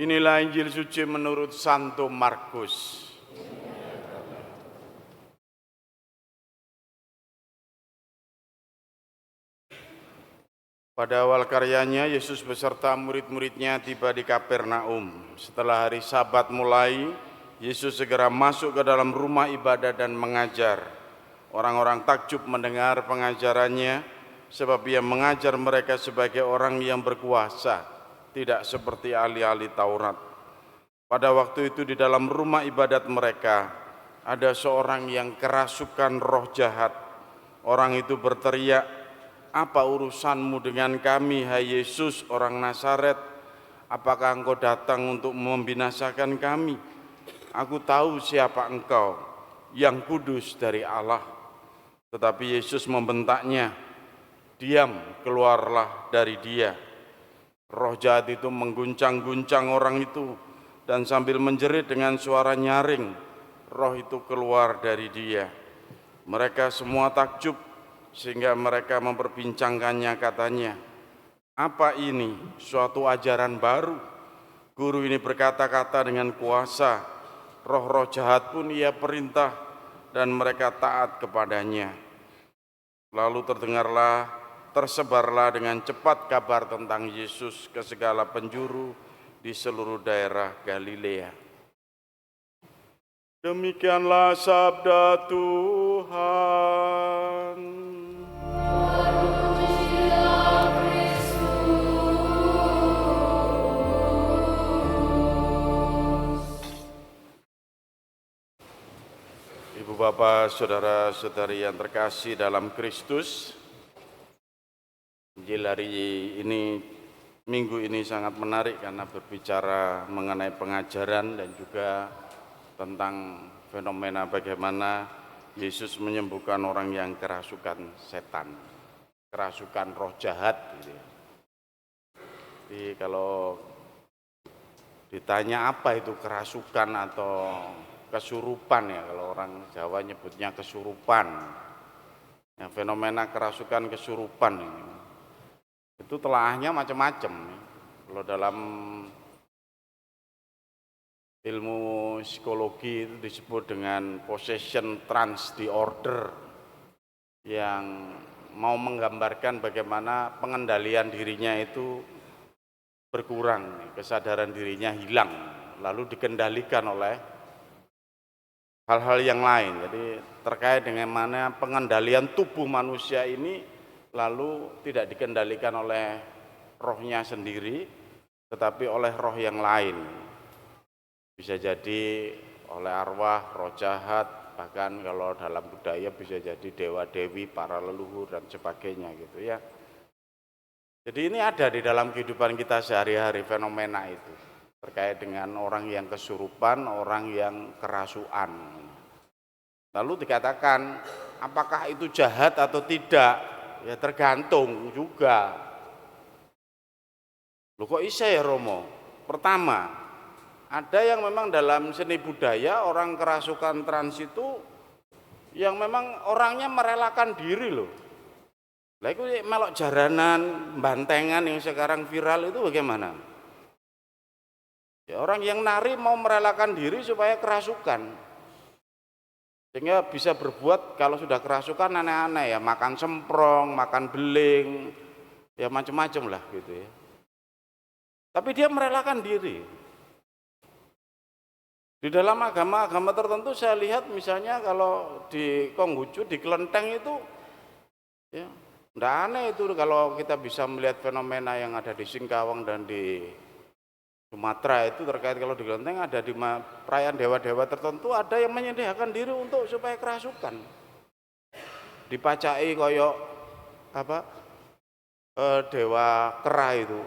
Inilah Injil suci menurut Santo Markus. Pada awal karyanya, Yesus beserta murid-muridnya tiba di Kapernaum. Setelah hari Sabat mulai, Yesus segera masuk ke dalam rumah ibadah dan mengajar. Orang-orang takjub mendengar pengajarannya, sebab ia mengajar mereka sebagai orang yang berkuasa, tidak seperti ahli-ahli Taurat. Pada waktu itu di dalam rumah ibadat mereka, ada seorang yang kerasukan roh jahat. Orang itu berteriak, "Apa urusanmu dengan kami, hai Yesus, orang Nazaret? Apakah engkau datang untuk membinasakan kami? Aku tahu siapa engkau, yang kudus dari Allah." Tetapi Yesus membentaknya, "Diam, keluarlah dari dia." Roh jahat itu mengguncang-guncang orang itu, dan sambil menjerit dengan suara nyaring, roh itu keluar dari dia. Mereka semua takjub, sehingga mereka memperbincangkannya, katanya, "Apa ini? Suatu ajaran baru. Guru ini berkata-kata dengan kuasa. Roh-roh jahat pun ia perintah, dan mereka taat kepadanya." Lalu tersebarlah dengan cepat kabar tentang Yesus ke segala penjuru di seluruh daerah Galilea. Demikianlah sabda Tuhan. Ibu bapak, saudara-saudari yang terkasih dalam Kristus, Injil hari ini, minggu ini sangat menarik karena berbicara mengenai pengajaran dan juga tentang fenomena bagaimana Yesus menyembuhkan orang yang kerasukan setan, kerasukan roh jahat gitu ya. Jadi kalau ditanya apa itu kerasukan atau kesurupan, ya kalau orang Jawa nyebutnya kesurupan, ya, fenomena kerasukan kesurupan ini, itu telaahnya macam-macam. Kalau dalam ilmu psikologi itu disebut dengan possession trance disorder, yang mau menggambarkan bagaimana pengendalian dirinya itu berkurang, kesadaran dirinya hilang, lalu dikendalikan oleh hal-hal yang lain. Jadi terkait dengan mana pengendalian tubuh manusia ini lalu tidak dikendalikan oleh rohnya sendiri, tetapi oleh roh yang lain. Bisa jadi oleh arwah, roh jahat, bahkan kalau dalam budaya bisa jadi dewa-dewi, para leluhur dan sebagainya gitu ya. Jadi ini ada di dalam kehidupan kita sehari-hari fenomena itu, terkait dengan orang yang kesurupan, orang yang kerasukan. Lalu dikatakan, apakah itu jahat atau tidak? Ya tergantung juga. Loh kok bisa ya Romo? Pertama, ada yang memang dalam seni budaya orang kerasukan trans itu yang memang orangnya merelakan diri loh. Lah itu melok jaranan, bantengan yang sekarang viral itu bagaimana? Ya, orang yang nari mau merelakan diri supaya kerasukan. Sehingga bisa berbuat kalau sudah kerasukan aneh-aneh ya, makan semprong, makan beling, ya macam-macam lah gitu ya. Tapi dia merelakan diri. Di dalam agama-agama tertentu saya lihat misalnya kalau di Konghucu, di Kelenteng itu ya enggak aneh itu kalau kita bisa melihat fenomena yang ada di Singkawang dan di Sumatera itu terkait kalau di Kelenteng ada di perayaan dewa-dewa tertentu ada yang menyediakan diri untuk supaya kerasukan. Dipacai koyok apa dewa kera itu,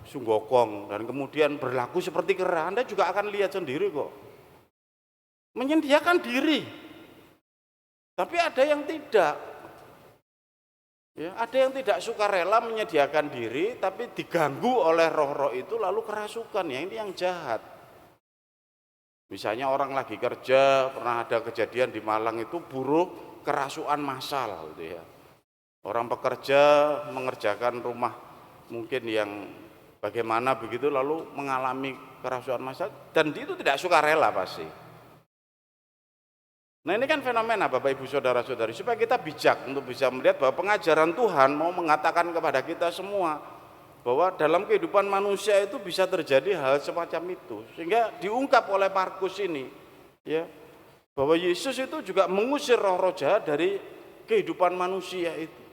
Sunggokong, dan kemudian berlaku seperti kera. Anda juga akan lihat sendiri kok. Menyediakan diri. Tapi ada yang tidak. Ya, ada yang tidak sukarela menyediakan diri tapi diganggu oleh roh-roh itu lalu kerasukan, ya ini yang jahat. Misalnya orang lagi kerja, pernah ada kejadian di Malang itu buruh kerasukan massal gitu ya. Orang pekerja mengerjakan rumah mungkin yang Bagaimana begitu lalu mengalami kerasukan massal dan itu tidak sukarela pasti. Nah ini kan fenomena Bapak Ibu Saudara-saudari, supaya kita bijak untuk bisa melihat bahwa pengajaran Tuhan mau mengatakan kepada kita semua bahwa dalam kehidupan manusia itu bisa terjadi hal semacam itu, sehingga diungkap oleh Markus ini ya, bahwa Yesus itu juga mengusir roh-roh jahat dari kehidupan manusia itu.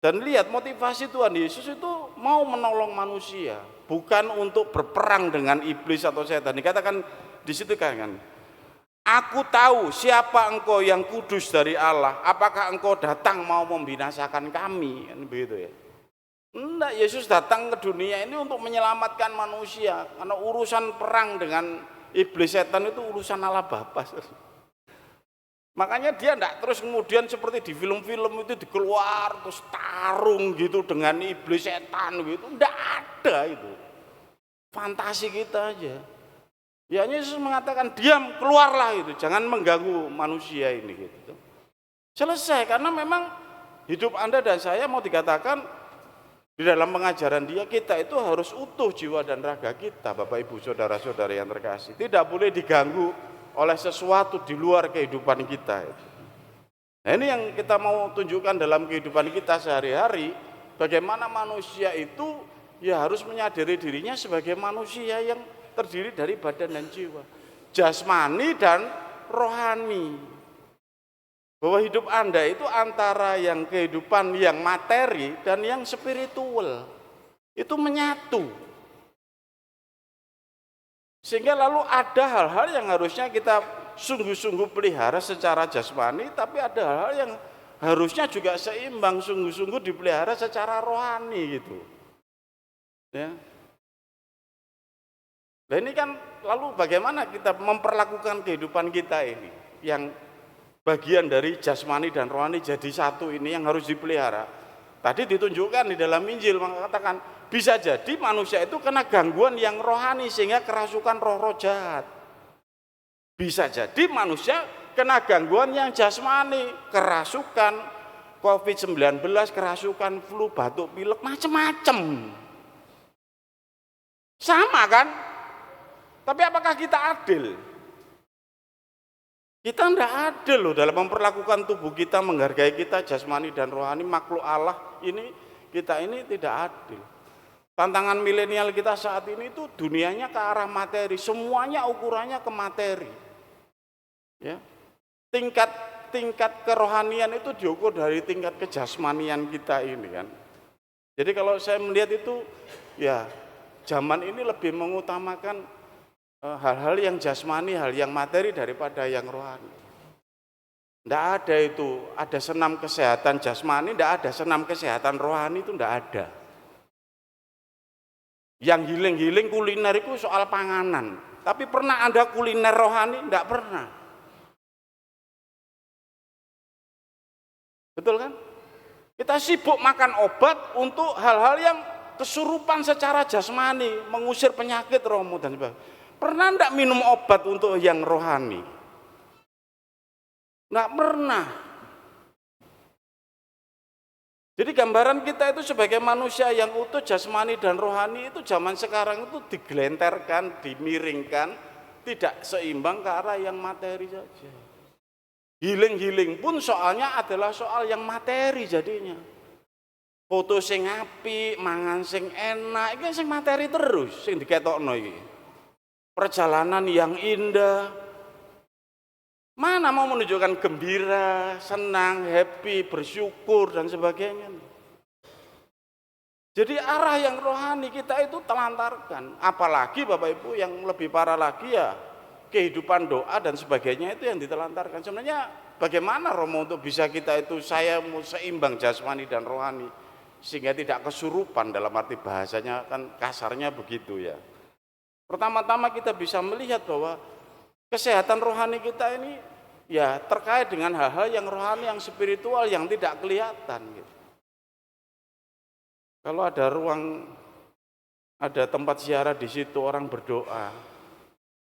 Dan lihat motivasi Tuhan Yesus itu mau menolong manusia, bukan untuk berperang dengan iblis atau setan. Dikatakan di situ kan, aku tahu siapa engkau yang kudus dari Allah, apakah engkau datang mau membinasakan kami, kan begitu ya. Enggak, Yesus datang ke dunia ini untuk menyelamatkan manusia, karena urusan perang dengan iblis setan itu urusan Allah Bapa. Makanya dia enggak terus kemudian seperti di film-film itu dikeluar terus tarung gitu dengan iblis setan gitu, enggak ada itu. Fantasi kita aja. Ya Yesus mengatakan diam, keluarlah itu, jangan mengganggu manusia ini gitu. Selesai, karena memang hidup Anda dan saya mau dikatakan di dalam pengajaran dia, kita itu harus utuh jiwa dan raga kita, Bapak Ibu Saudara-saudari yang terkasih. Tidak boleh diganggu oleh sesuatu di luar kehidupan kita. Nah ini yang kita mau tunjukkan dalam kehidupan kita sehari-hari, bagaimana manusia itu ya harus menyadari dirinya sebagai manusia yang terdiri dari badan dan jiwa, jasmani dan rohani. Bahwa hidup Anda itu antara yang kehidupan yang materi dan yang spiritual itu menyatu. Sehingga lalu ada hal-hal yang harusnya kita sungguh-sungguh pelihara secara jasmani, tapi ada hal-hal yang harusnya juga seimbang, sungguh-sungguh dipelihara secara rohani gitu. Ya. Nah ini kan lalu bagaimana kita memperlakukan kehidupan kita ini yang bagian dari jasmani dan rohani jadi satu ini yang harus dipelihara. Tadi ditunjukkan di dalam Injil mengatakan bisa jadi manusia itu kena gangguan yang rohani sehingga kerasukan roh-roh jahat. Bisa jadi manusia kena gangguan yang jasmani, kerasukan COVID-19, kerasukan flu, batuk pilek, macam-macam. Sama kan? Tapi apakah kita adil? Kita tidak adil loh dalam memperlakukan tubuh kita, menghargai kita jasmani dan rohani, makhluk Allah ini, kita ini tidak adil. Tantangan milenial kita saat ini itu dunianya ke arah materi, semuanya ukurannya ke materi. Ya. Tingkat kerohanian itu diukur dari tingkat kejasmanian kita ini kan. Jadi kalau saya melihat itu ya zaman ini lebih mengutamakan hal-hal yang jasmani, hal yang materi daripada yang rohani. Tidak ada itu, ada senam kesehatan jasmani, tidak ada senam kesehatan rohani, itu tidak ada. Yang healing-healing kuliner itu soal panganan, tapi pernah Anda kuliner rohani? Tidak pernah. Betul kan? Kita sibuk makan obat untuk hal-hal yang kesurupan secara jasmani, mengusir penyakit rohmu dan sebagainya. Pernah enggak minum obat untuk yang rohani? Enggak pernah. Jadi gambaran kita itu sebagai manusia yang utuh jasmani dan rohani itu zaman sekarang itu digelenterkan, dimiringkan, tidak seimbang ke arah yang materi saja. Healing pun soalnya adalah soal yang materi jadinya. Foto sing apik, mangan sing enak, iki sing materi terus sing diketokno iki. Perjalanan yang indah, mana mau menunjukkan gembira, senang, happy, bersyukur dan sebagainya. Jadi arah yang rohani kita itu telantarkan. Apalagi Bapak Ibu yang lebih parah lagi ya kehidupan doa dan sebagainya itu yang ditelantarkan. Sebenarnya bagaimana Romo untuk bisa kita itu saya mau seimbang jasmani dan rohani sehingga tidak kesurupan, dalam arti bahasanya kan kasarnya begitu ya. Pertama-tama kita bisa melihat bahwa kesehatan rohani kita ini ya terkait dengan hal-hal yang rohani, yang spiritual, yang tidak kelihatan gitu. Kalau ada ruang, ada tempat ziarah di situ orang berdoa,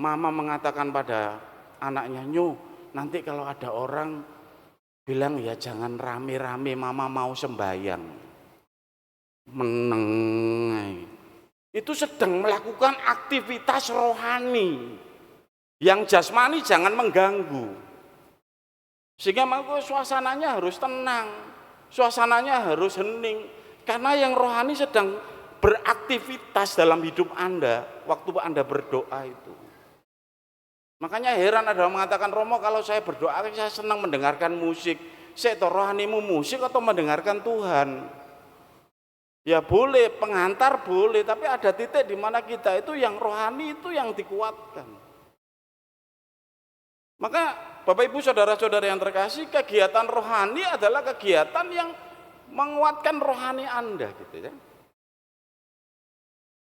mama mengatakan pada anaknya, "Nyu, nanti kalau ada orang bilang ya jangan rame-rame, mama mau sembahyang." meneng. Itu sedang melakukan aktivitas rohani. Yang jasmani jangan mengganggu. Sehingga maka suasananya harus tenang, suasananya harus hening. Karena yang rohani sedang beraktivitas dalam hidup Anda waktu Anda berdoa itu. Makanya heran ada orang mengatakan, Romo kalau saya berdoa saya senang mendengarkan musik. Saya tahu rohanimu musik atau mendengarkan Tuhan? Ya boleh, pengantar boleh, tapi ada titik di mana kita itu yang rohani itu yang dikuatkan. Maka Bapak Ibu saudara-saudara yang terkasih, kegiatan rohani adalah kegiatan yang menguatkan rohani Anda gitu ya.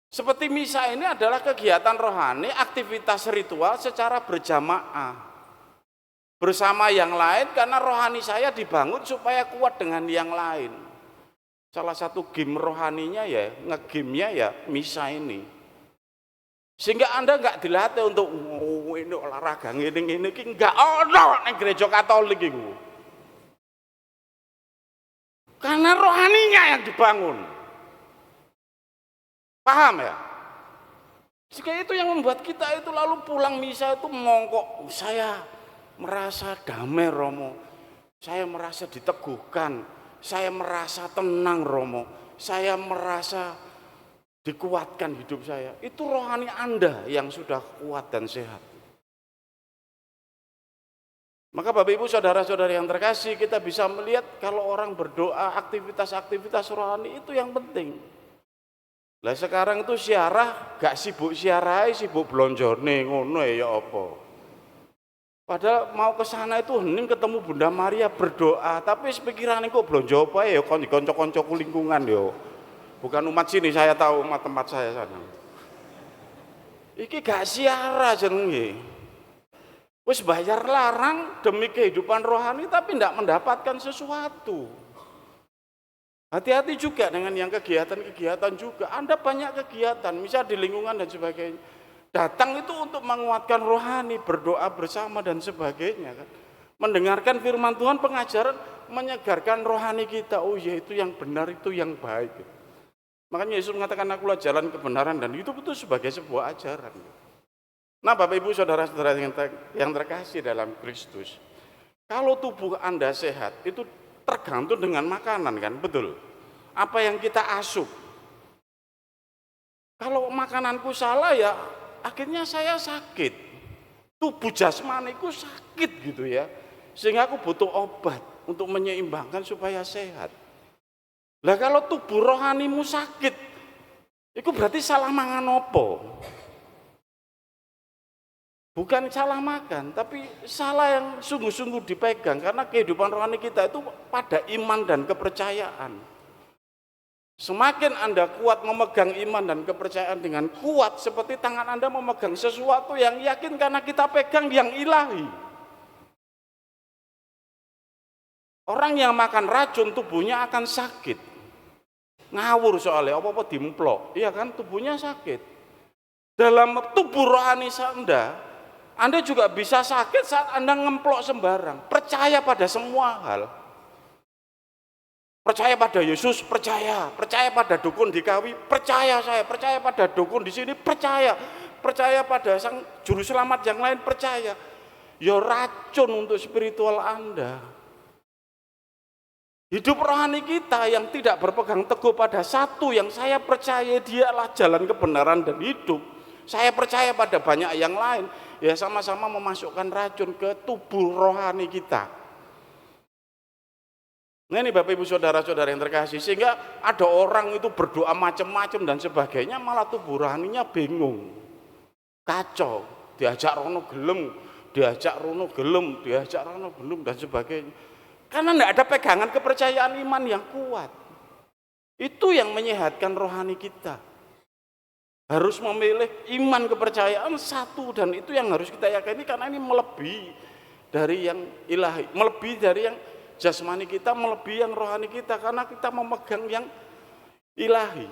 Seperti misa ini adalah kegiatan rohani, aktivitas ritual secara berjamaah bersama yang lain, karena rohani saya dibangun supaya kuat dengan yang lain. Salah satu game rohaninya ya, nge-game-nya ya misa ini. Sehingga Anda enggak dilatih untuk ini olahraga ngene iki enggak ono ning gereja Katolik iku. Karena rohaninya yang dibangun. Paham ya? Sehingga itu yang membuat kita itu lalu pulang misa itu mongkok, saya merasa damai Romo, saya merasa diteguhkan, saya merasa tenang Romo, saya merasa dikuatkan hidup saya. Itu rohani Anda yang sudah kuat dan sehat. Maka Bapak Ibu saudara-saudara yang terkasih, kita bisa melihat kalau orang berdoa, aktivitas-aktivitas rohani itu yang penting. Lah sekarang itu siarah gak sibuk siarai, sibuk blonjone ngono ya apa. Padahal mau ke sana itu hening ketemu Bunda Maria berdoa, tapi pikirane kok blonjo apa ya kanca-kancaku lingkungan yo. Bukan umat sini, saya tahu umat tempat saya sana. Iki gak siara jenenge. Wis bayar larang demi kehidupan rohani tapi tidak mendapatkan sesuatu. Hati-hati juga dengan yang kegiatan-kegiatan juga. Anda banyak kegiatan, misal di lingkungan dan sebagainya. Datang itu untuk menguatkan rohani, berdoa bersama dan sebagainya kan. Mendengarkan firman Tuhan, pengajaran menyegarkan rohani kita. Oh ya, itu yang benar, itu yang baik. Makanya Yesus mengatakan akulah jalan kebenaran dan hidup itu sebagai sebuah ajaran. Nah, Bapak Ibu saudara-saudara yang terkasih dalam Kristus, kalau tubuh Anda sehat itu tergantung dengan makanan kan, betul? Apa yang kita asup. Kalau makananku salah ya akhirnya saya sakit. Tubuh jasmaniku sakit gitu ya. Sehingga aku butuh obat untuk menyeimbangkan supaya sehat. Lah kalau tubuh rohanimu sakit, itu berarti salah mangan opo. Bukan salah makan, tapi salah yang sungguh-sungguh dipegang. Karena kehidupan rohani kita itu pada iman dan kepercayaan. Semakin Anda kuat memegang iman dan kepercayaan dengan kuat, seperti tangan Anda memegang sesuatu yang yakin karena kita pegang yang ilahi. Orang yang makan racun tubuhnya akan sakit. Ngawur soalnya, apa-apa dimplok. Iya kan, tubuhnya sakit. Dalam tubuh rohani Anda juga bisa sakit saat Anda ngemplok sembarang. Percaya pada semua hal. Percaya pada Yesus, percaya pada dukun di Kawi, percaya saya, percaya pada dukun di sini, percaya pada sang juru selamat yang lain, percaya. Ya racun untuk spiritual Anda. Hidup rohani kita yang tidak berpegang teguh pada satu yang saya percaya dialah jalan kebenaran dan hidup. Saya percaya pada banyak yang lain, ya sama-sama memasukkan racun ke tubuh rohani kita. Nah ini Bapak Ibu saudara-saudara yang terkasih, sehingga ada orang itu berdoa macam-macam dan sebagainya, malah tubuh rohaninya bingung, kacau, diajak rono gelem, diajak rono gelem, diajak rono gelem dan sebagainya. Karena tidak ada pegangan kepercayaan iman yang kuat. Itu yang menyehatkan rohani kita. Harus memilih iman kepercayaan satu, dan itu yang harus kita yakini karena ini melebihi dari yang ilahi, melebihi dari yang jasmani kita, melebihi yang rohani kita karena kita memegang yang ilahi.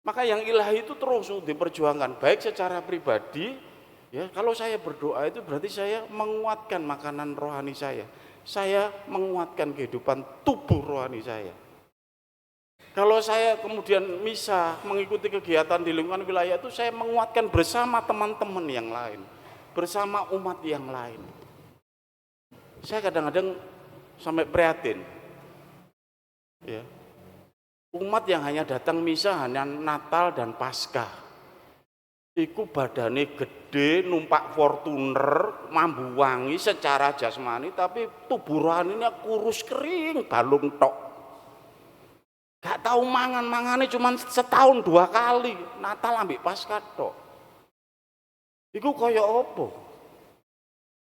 Maka yang ilahi itu terus diperjuangkan, baik secara pribadi ya. Kalau saya berdoa itu berarti saya menguatkan makanan rohani saya menguatkan kehidupan tubuh rohani saya. Kalau saya kemudian misa mengikuti kegiatan di lingkungan wilayah itu, saya menguatkan bersama teman-teman yang lain, bersama umat yang lain. Saya kadang-kadang sampai prihatin, ya, umat yang hanya datang misa hanya Natal dan Paskah. Iku badane gede, numpak Fortuner, mambu wangi secara jasmani, tapi tubuh rohaninya kurus kering, balung tok. Gak tahu mangan-mangannya cuma setahun 2 kali, Natal ambek Paskah tok. Iku kaya apa?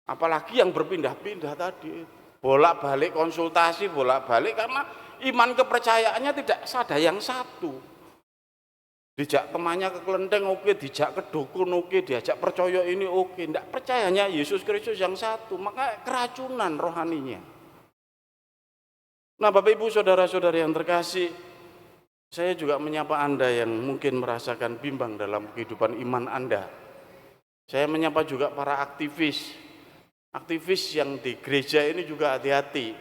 Apalagi yang berpindah-pindah tadi, bolak-balik konsultasi, bolak-balik karena iman kepercayaannya tidak ada yang satu. Dijak temannya ke kelenteng oke, dijak ke dukun oke, diajak percaya ini oke, tidak percayanya Yesus Kristus yang satu, maka keracunan rohaninya. Nah, Bapak Ibu saudara-saudari yang terkasih, saya juga menyapa Anda yang mungkin merasakan bimbang dalam kehidupan iman Anda. Saya menyapa juga para aktivis yang di gereja ini juga hati-hati,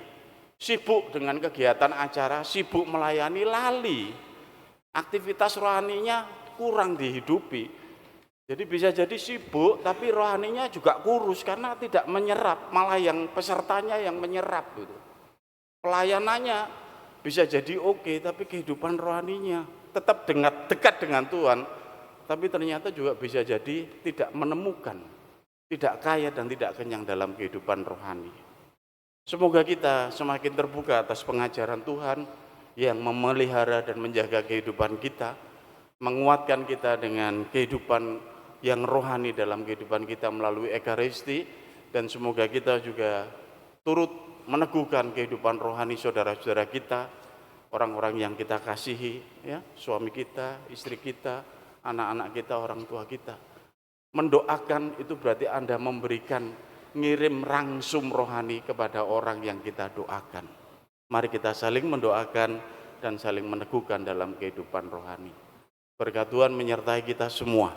sibuk dengan kegiatan acara, sibuk melayani, lali aktivitas rohaninya kurang dihidupi. Jadi bisa jadi sibuk tapi rohaninya juga kurus karena tidak menyerap, malah yang pesertanya yang menyerap gitu. Pelayanannya bisa jadi oke, tapi kehidupan rohaninya tetap dekat dengan Tuhan, tapi ternyata juga bisa jadi tidak menemukan, tidak kaya dan tidak kenyang dalam kehidupan rohani. Semoga kita semakin terbuka atas pengajaran Tuhan yang memelihara dan menjaga kehidupan kita, menguatkan kita dengan kehidupan yang rohani dalam kehidupan kita melalui Ekaristi, dan semoga kita juga turut meneguhkan kehidupan rohani saudara-saudara kita, orang-orang yang kita kasihi, ya, suami kita, istri kita, anak-anak kita, orang tua kita. Mendoakan itu berarti Anda memberikan, ngirim rangsum rohani kepada orang yang kita doakan. Mari kita saling mendoakan dan saling meneguhkan dalam kehidupan rohani. Berkat Tuhan menyertai kita semua.